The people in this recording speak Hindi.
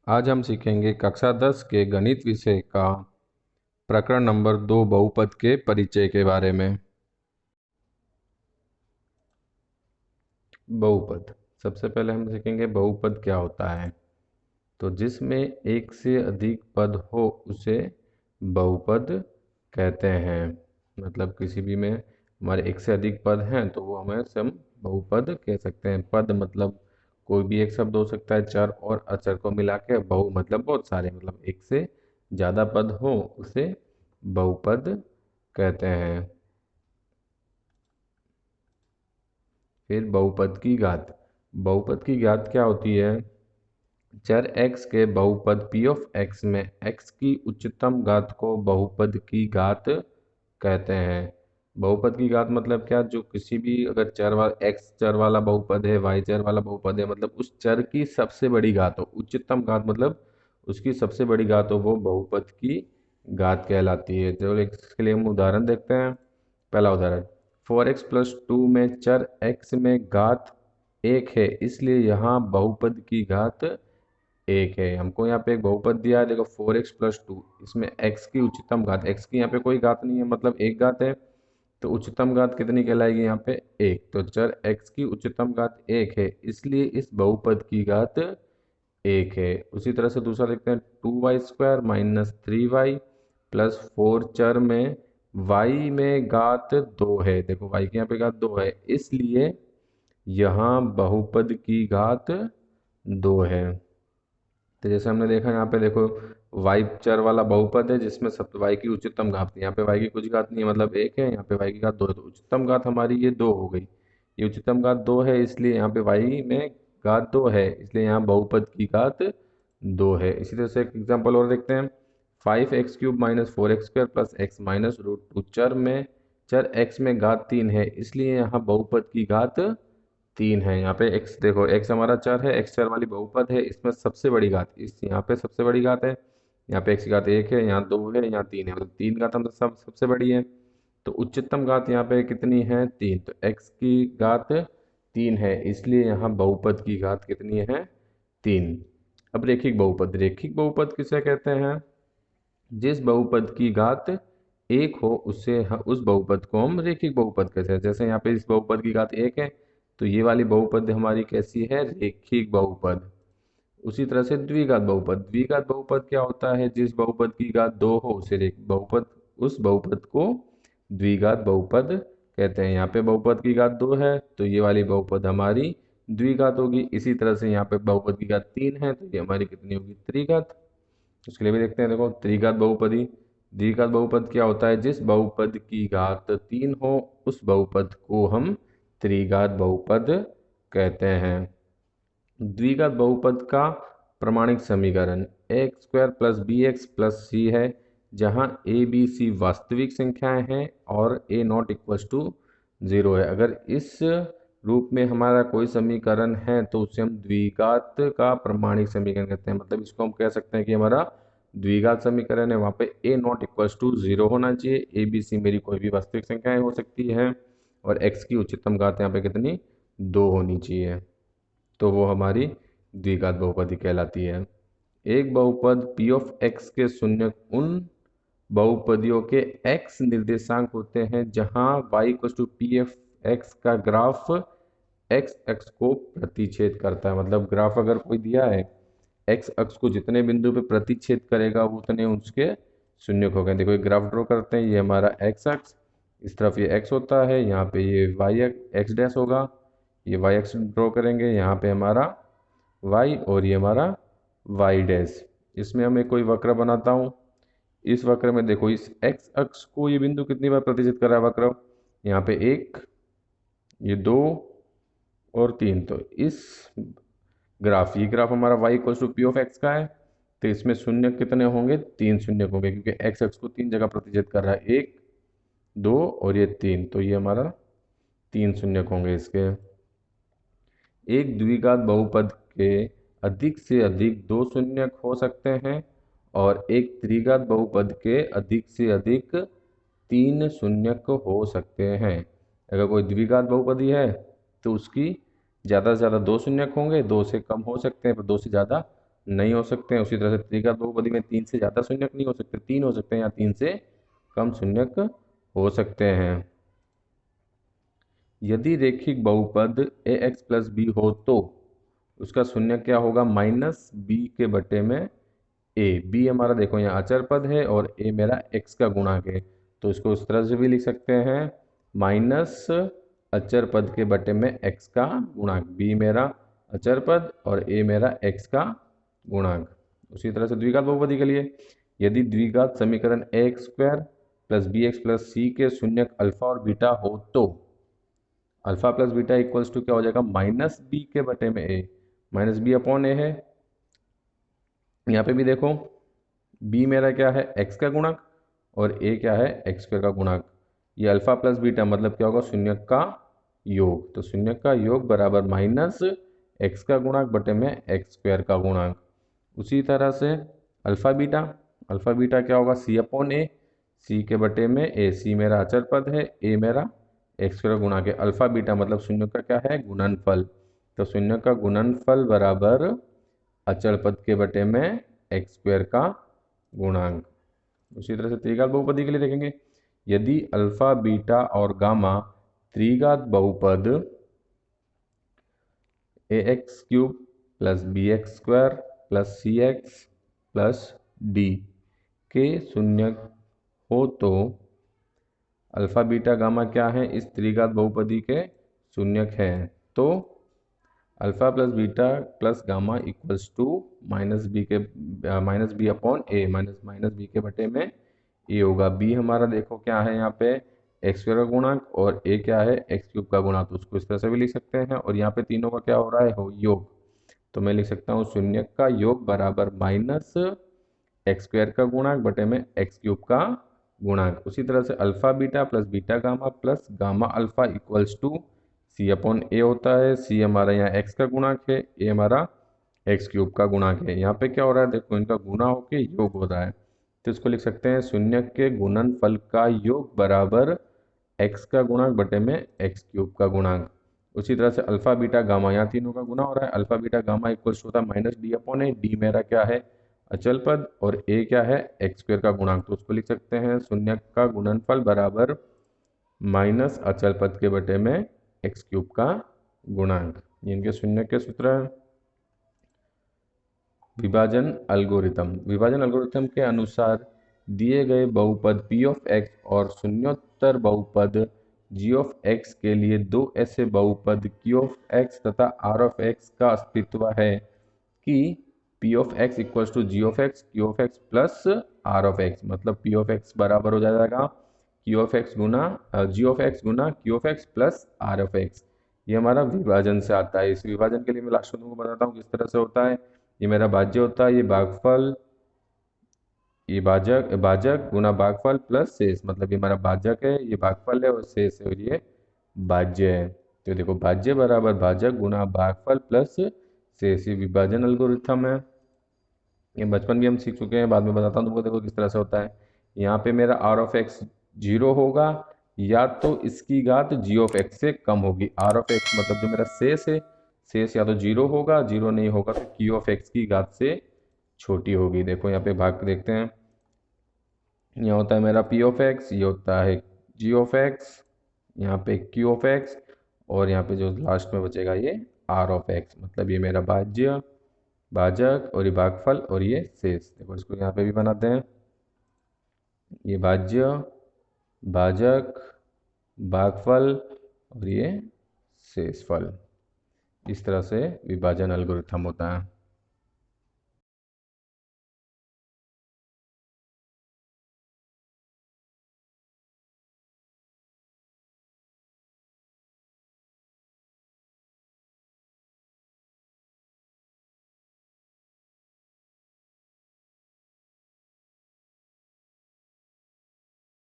आज हम सीखेंगे कक्षा 10 के गणित विषय का प्रकरण नंबर 2 बहुपद के परिचय के बारे में। बहुपद, सबसे पहले हम सीखेंगे बहुपद क्या होता है। तो जिसमें एक से अधिक पद हो उसे बहुपद कहते हैं। मतलब किसी भी में हमारे एक से अधिक पद हैं तो वो हमें हम बहुपद कह सकते हैं। पद मतलब कोई भी एक शब्द हो सकता है, चर और अचर को मिला के। बहु मतलब बहुत सारे, मतलब एक से ज़्यादा पद हो उसे बहुपद कहते हैं। फिर बहुपद की घात। बहुपद की घात क्या होती है? चर x के बहुपद p ऑफ x में x की उच्चतम घात को बहुपद की घात कहते हैं। बहुपद की घात मतलब क्या? जो किसी भी अगर चर वाला x चर वाला बहुपद है, y चर वाला बहुपद है, मतलब उस चर की सबसे बड़ी घात हो। उच्चतम घात मतलब उसकी सबसे बड़ी घात हो, वो बहुपद की घात कहलाती है। चलो इसके लिए हम उदाहरण देखते हैं। पहला उदाहरण, 4x+2 में चर x में घात 1 है, इसलिए यहाँ बहुपद की घात 1 है। हमको यहाँ पे एक बहुपद दिया है, देखो 4x+2, इसमें x की उच्चतम घात, x की यहाँ पे कोई घात नहीं है, मतलब एक घात है। तो उच्चतम घात कितनी कहलाएगी यहाँ पे? 1। तो चर x की उच्चतम घात 1 है, इसलिए इस बहुपद की घात 1 है। उसी तरह से दूसरा देखते हैं, 2y² - 3y प्लस 4 चर में y में घात 2 है। देखो y की यहाँ पे घात 2 है, इसलिए यहाँ बहुपद की घात 2 है। तो जैसे हमने देखा यहाँ पे देखो, y चर वाला बहुपद है जिसमें सब y की उच्चतम घात, यहाँ पे y की कुछ घात नहीं है, मतलब 1 है, यहाँ पे y की घात 2 है। तो उच्चतम घात हमारी ये 2 हो गई। ये उच्चतम घात 2 है, इसलिए यहाँ पे y में घात 2 है, इसलिए यहाँ बहुपद की घात 2 है। इसी तरह से एक एग्जाम्पल और देखते हैं। 5x³ - 4x² + x-√2 चर x में घात 3 है, इसलिए यहाँ बहुपद की घात 3 है। यहाँ पे x देखो, x हमारा चर है, x चर वाली बहुपद है, इसमें सबसे बड़ी घात इस यहाँ पे सबसे बड़ी घात है। यहाँ पे x की घात 1 है, यहाँ 2 है, यहाँ 3 है, मतलब 3 घात मतलब सबसे बड़ी है। तो उच्चतम घात यहाँ पे कितनी है? 3। तो x की घात 3 है, इसलिए यहाँ बहुपद की घात कितनी है? 3। अब रेखिक बहुपद। रेखिक बहुपद किसे कहते हैं? जिस बहुपद की घात 1 हो उसे उस बहुपद को हम रेखिक बहुपद कहते हैं। जैसे यहाँ पे इस बहुपद की घात 1 है, तो ये वाली बहुपद हमारी कैसी है? रेखिक बहुपद। उसी तरह से द्विघात बहुपद। द्विघात बहुपद क्या होता है? जिस बहुपद की घात 2 हो उसे रेखिक बहुपद, उस बहुपद को द्विघात बहुपद कहते हैं। यहाँ पे बहुपद की घात 2 है, तो ये वाली बहुपद हमारी द्विघात होगी। इसी तरह से यहाँ पे बहुपद की घात 3 है, तो ये हमारी कितनी होगी? त्रिघात। उसके लिए भी देखते हैं, देखो त्रिघात बहुपदी। द्विघात बहुपद क्या होता है? जिस बहुपद की घात 3 हो उस बहुपद को हम त्रिघात बहुपद कहते हैं। द्विघात बहुपद का प्रमाणिक समीकरण a² + bx + c है, जहां a b c वास्तविक संख्याएं हैं और a≠= 0 है। अगर इस रूप में हमारा कोई समीकरण है तो उसे हम द्विघात का प्रमाणिक समीकरण कहते हैं। मतलब इसको हम कह सकते हैं कि हमारा द्विघात समीकरण है, वहाँ पे a not = 0 होना चाहिए। a b c मेरी कोई भी वास्तविक संख्याएं हो सकती है और x की उच्चतम घात यहाँ पे कितनी? 2 होनी चाहिए, तो वो हमारी द्विघात बहुपदी कहलाती है। एक बहुपद p ऑफ x के शून्य उन बहुपदियों के x निर्देशांक होते हैं जहां y=p(f)x का ग्राफ x अक्ष को प्रतिच्छेद करता है। मतलब ग्राफ अगर कोई दिया है, x अक्ष को जितने बिंदु पे प्रतिच्छेद करेगा वो उतने उसके शून्य हो गए। देखो एक ग्राफ ड्रॉ करते हैं, ये हमारा x अक्ष, इस तरफ ये x होता है, यहाँ पे ये y x डैश होगा, ये y अक्ष ड्रॉ करेंगे, यहाँ पे हमारा y और ये हमारा y डैश। इसमें मैं कोई वक्र बनाता हूँ। इस वक्र में देखो, इस x अक्ष को ये बिंदु कितनी बार प्रतिच्छेद कर रहा है वक्र? यहाँ पे 1, ये 2 और 3। तो इस ये ग्राफ हमारा y=p(x) का है, तो इसमें शून्य कितने होंगे? 3 शून्य होंगे, क्योंकि x अक्ष को 3 जगह प्रतिच्छेद कर रहा है, 1 2 और ये 3। तो ये हमारा 3 शून्य होंगे इसके। एक द्विघात बहुपद के अधिक से अधिक 2 शून्यक हो सकते हैं और एक त्रिघात बहुपद के अधिक से अधिक 3 शून्यक हो सकते हैं। अगर कोई द्विघात बहुपदी है तो उसकी ज़्यादा से ज़्यादा 2 शून्यक होंगे, 2 से कम हो सकते हैं पर 2 से ज़्यादा नहीं हो सकते हैं। उसी तरह से त्रिघात बहुपदी में 3 से ज़्यादा शून्यक नहीं हो सकते, 3 हो सकते हैं या 3 से कम शून्यक हो सकते हैं। यदि रेखिक बहुपद ए एक्स प्लस बी हो तो उसका शून्य क्या होगा, माइनस बी के बटे में ए। बी हमारा देखो यहाँ अचर पद है और ए मेरा एक्स का गुणांक है, तो इसको उस तरह से भी लिख सकते हैं, माइनस अचर पद के बटे में एक्स का गुणांक। बी मेरा अचर पद और ए मेरा एक्स का गुणांक। उसी तरह से द्विघात बहुपदी के लिए, यदि द्विघात समीकरण A X square plus B X plus C के शून्यक अल्फा और बीटा हो तो alpha plus beta equals to क्या हो जाएगा, माइनस बी के बटे में ए। माइनस बी अपॉन ए है, यहाँ पे भी देखो बी मेरा क्या है, एक्स का गुणक और ए क्या है, एक्स स्क्वायर का गुणक। ये अल्फा प्लस बीटा मतलब क्या होगा, शून्यक का योग। तो शून्यक का योग बराबर माइनस एक्स का गुणक बटे में एक्स स्क्वायर का गुणक। उसी तरह से अल्फा बीटा क्या होगा, सी अपॉन ए, सी के बटे में ए। सी मेरा अचर पद है, ए मेरा एक्स स्क्वायर गुणा के। अल्फा बीटा मतलब शून्य का क्या है, गुणनफल। तो शून्य का गुणनफल बराबर अचर पद के बटे में एक्स स्क्वायर का गुणांक। उसी तरह से त्रिघात बहुपदी के लिए देखेंगे, यदि अल्फा बीटा और गामा त्रिघात बहुपद A X cube plus B X square plus C X plus D के शून्यक हो तो अल्फा बीटा गामा क्या है, इस त्रिघात बहुपदी के शून्यक हैं। तो alpha plus beta plus gamma equals to minus B upon A, minus B के बटे में ए होगा। बी हमारा देखो क्या है यहाँ पे, एक्स स्क्वायर का गुणक और ए क्या है, एक्स क्यूब का गुणक। तो उसको इस तरह से भी लिख सकते हैं और यहाँ पे तीनों का क्या हो रहा है, हो योग। तो मैं लिख सकता हूँ शून्यक का योग बराबर माइनस एक्स स्क्वायर का गुणांक बटे में एक्स क्यूब का गुणांक। उसी तरह से alpha beta plus beta gamma plus gamma alpha equals to C upon A होता है। सी हमारा यहाँ एक्स का गुणांक है, ए हमारा एक्स क्यूब का गुणांक है। यहाँ पे क्या हो रहा है, देखो इनका गुणा होके योग हो रहा है, तो इसको लिख सकते हैं शून्य के गुणनफल का योग बराबर एक्स का गुणांक बटे में एक्स क्यूब का गुणांक। उसी तरह से अल्फा बीटा गामा, यहाँ तीनों का गुना हो रहा है। अल्फा बीटा गामा इक्वल्स होता है माइनस डी अपॉन ए। डी मेरा क्या है, अचल पद और ए क्या है, एक्स स्क्वायर का गुणांक। तो उसको लिख सकते हैं शून्य का गुणनफल बराबर माइनस अचल पद के बटे में एक्स क्यूब का गुणांक। ये इनके शून्य के सूत्र हैं। विभाजन एल्गोरिथम के अनुसार दिए गए बहुपद p ऑफ x और शून्योत्तर बहुपद g ऑफ x के लिए दो ऐसे बहुपद q ऑफ x तथा r ऑफ x का अस्तित्व है कि p of x equals to g of x, q of x plus r of x। मतलब p ऑफ x बराबर हो जाएगा q ऑफ x गुना g ऑफ x गुना q of x plus r of x। ये हमारा विभाजन से आता है। इस विभाजन के लिए मैं लास्ट में तुमको बताता हूँ किस तरह से होता है। ये मेरा भाज्य होता है, ये भागफल, ये भाजक गुना भागफल प्लस शेष। मतलब ये हमारा भाजक है, ये भागफल है और शेष है और ये भाज्य है। तो देखो भाज्य बराबर भाजक गुना भागफल प्लस शेष, ये विभाजन एल्गोरिथम है। ये बचपन भी हम सीख चुके हैं, बाद में बताता हूँ तुमको। देखो किस तरह से होता है। यहाँ पे मेरा आर ऑफ एक्स 0 होगा या तो इसकी घात जी ऑफ एक्स से कम होगी। आर ऑफ एक्स मतलब जो मेरा शेष है, शेष या तो 0 होगा, 0 नहीं होगा तो क्यू ऑफ एक्स की घात से छोटी होगी। देखो यहाँ पे भाग देखते हैं, यहाँ होता है मेरा पी ऑफ एक्स, ये होता है जी ऑफ एक्स, यहाँ पे क्यू ऑफ एक्स और यहाँ पे जो लास्ट में बचेगा ये आर ऑफ एक्स। मतलब ये मेरा भाज्य, भाजक और ये भागफल और ये शेष। देखो इसको यहाँ पे भी बनाते हैं, ये भाज्य, भाजक, भागफल और ये शेषफल। इस तरह से विभाजन एल्गोरिथम होता है।